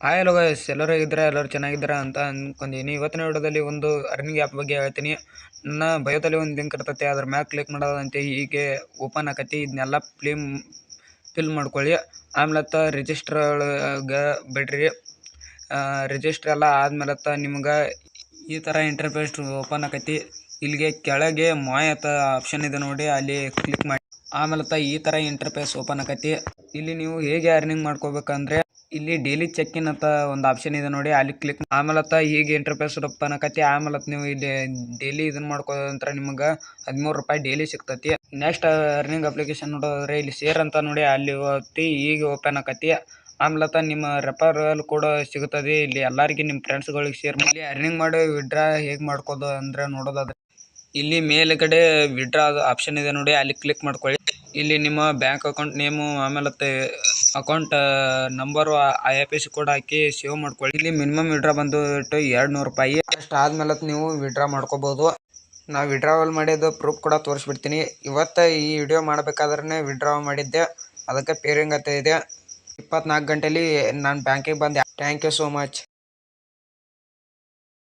Hi hello guys, ಎಲ್ಲರೂ ಹೇಗಿದ್ದೀರಾ? ಎಲ್ಲರೂ ಚೆನ್ನಾಗಿದ್ದೀರಾ ಅಂತ ಅಂದ್ಕೊಂಡಿನಿ. ಇವತ್ತಿನ ವಿಡಿಯೋದಲ್ಲಿ ಒಂದು ಅರ್ನಿಂಗ್ ಆ್ಯಪ್ ಬಗ್ಗೆ ಹೇಳ್ತೀನಿ. ನನ್ನ ಬಯೋದಲ್ಲಿ ಒಂದು ಲಿಂಕ್ ಇರ್ತೈತೆ, ಅದ್ರ ಮ್ಯಾಲೆ ಕ್ಲಿಕ್ ಮಾಡೋದಂತೆ ಹೀಗೆ ಓಪನ್ ಆಕತಿ. ಇದನ್ನೆಲ್ಲ ಫಿಲ್ ಮಾಡ್ಕೊಳ್ಳಿ. ಆಮೇಲೆ ರಿಜಿಸ್ಟರ್ ಒಳಗೆ ಬಿಡ್ರಿ. ರಿಜಿಸ್ಟರ್ ಎಲ್ಲ ಆದ್ಮೇಲೆ ನಿಮ್ಗೆ ಈ ಥರ ಇಂಟರ್ಫೇಸ್ ಓಪನ್ ಆಕತಿ. ಇಲ್ಲಿಗೆ ಕೆಳಗೆ ಮಾಯ್ ಅಂತ ಆಪ್ಷನ್ ಇದೆ ನೋಡಿ, ಅಲ್ಲಿ ಕ್ಲಿಕ್ ಮಾಡಿ. ಆಮೇಲೆ ಈ ಥರ ಇಂಟರ್ಫೇಸ್ ಓಪನ್ ಆಕತಿ. ಇಲ್ಲಿ ನೀವು ಹೇಗೆ ಅರ್ನಿಂಗ್ ಮಾಡ್ಕೋಬೇಕಂದ್ರೆ, ಇಲ್ಲಿ ಡೈಲಿ ಚೆಕ್ ಇನ್ ಅಂತ ಒಂದು ಆಪ್ಷನ್ ಇದೆ ನೋಡಿ, ಅಲ್ಲಿ ಕ್ಲಿಕ್ ಆಮೇಲೆ ಹೀಗೆ ಇಂಟರ್ಫೇಸ್ ಓಪನ್ ಆಕತಿ. ಆಮೇಲೆ ನೀವು ಇಲ್ಲಿ ಡೈಲಿ ಇದನ್ನ ಮಾಡ್ಕೋದಂತ್ರ ನಿಮ್ಗೆ 13 ರೂಪಾಯಿ ಡೈಲಿ ಸಿಗ್ತತಿ. ನೆಕ್ಸ್ಟ್ ಅರ್ನಿಂಗ್ ಅಪ್ಲಿಕೇಶನ್ ನೋಡೋದ್ರೆ ಇಲ್ಲಿ ಶೇರ್ ಅಂತ ನೋಡಿ, ಅಲ್ಲಿ ಒತ್ತಿ ಹೀಗೆ ಓಪನ್ ಆಕತಿ. ಆಮೇಲೆ ನಿಮ್ಮ ರೆಫರಲ್ ಕೂಡ ಸಿಗುತ್ತದೆ. ಇಲ್ಲಿ ಎಲ್ಲರಿಗೆ ನಿಮ್ಮ ಫ್ರೆಂಡ್ಸ್ಗಳಿಗೆ ಶೇರ್ ಮಾಡಿ. ಅರ್ನಿಂಗ್ ಮಾಡಿ ವಿಡ್ರಾ ಹೇಗೆ ಮಾಡ್ಕೋದು ಅಂದ್ರೆ ನೋಡೋದಾದ್ರೆ, ಇಲ್ಲಿ ಮೇಲ್ಗಡೆ ವಿಡ್ರಾ ಆಪ್ಷನ್ ಇದೆ ನೋಡಿ, ಅಲ್ಲಿ ಕ್ಲಿಕ್ ಮಾಡ್ಕೊಳ್ಳಿ. ಇಲ್ಲಿ ನಿಮ್ಮ ಬ್ಯಾಂಕ್ ಅಕೌಂಟ್ ನೇಮು ಆಮೇಲೆ ಅಕೌಂಟ್ ನಂಬರು IFSC ಕೋಡ್ ಹಾಕಿ ಸೇವ್ ಮಾಡ್ಕೊಳ್ಳಿ. ಇಲ್ಲಿ ಮಿನಿಮಮ್ ವಿಡ್ರಾ ಬಂದುಬಿಟ್ಟು 200 ರೂಪಾಯಿ. ಅಷ್ಟು ಆದ್ಮೇಲೆ ನೀವು ವಿಡ್ರಾ ಮಾಡ್ಕೋಬಹುದು. ನಾವು ವಿಡ್ರಾವಲ್ ಮಾಡಿದ್ದು ಪ್ರೂಫ್ ಕೂಡ ತೋರಿಸ್ಬಿಡ್ತೀನಿ. ಇವತ್ತು ಈ ವಿಡಿಯೋ ಮಾಡಬೇಕಾದ್ರೆ ವಿಡ್ರಾ ಮಾಡಿದ್ದೆ, ಅದಕ್ಕೆ ಪೇರಿಂಗ್ ಅಂತ ಇದೆ. 24 ಗಂಟೆಯಲ್ಲಿ ನಾನು ಬ್ಯಾಂಕಿಗೆ ಬಂದೆ. Thank you so much.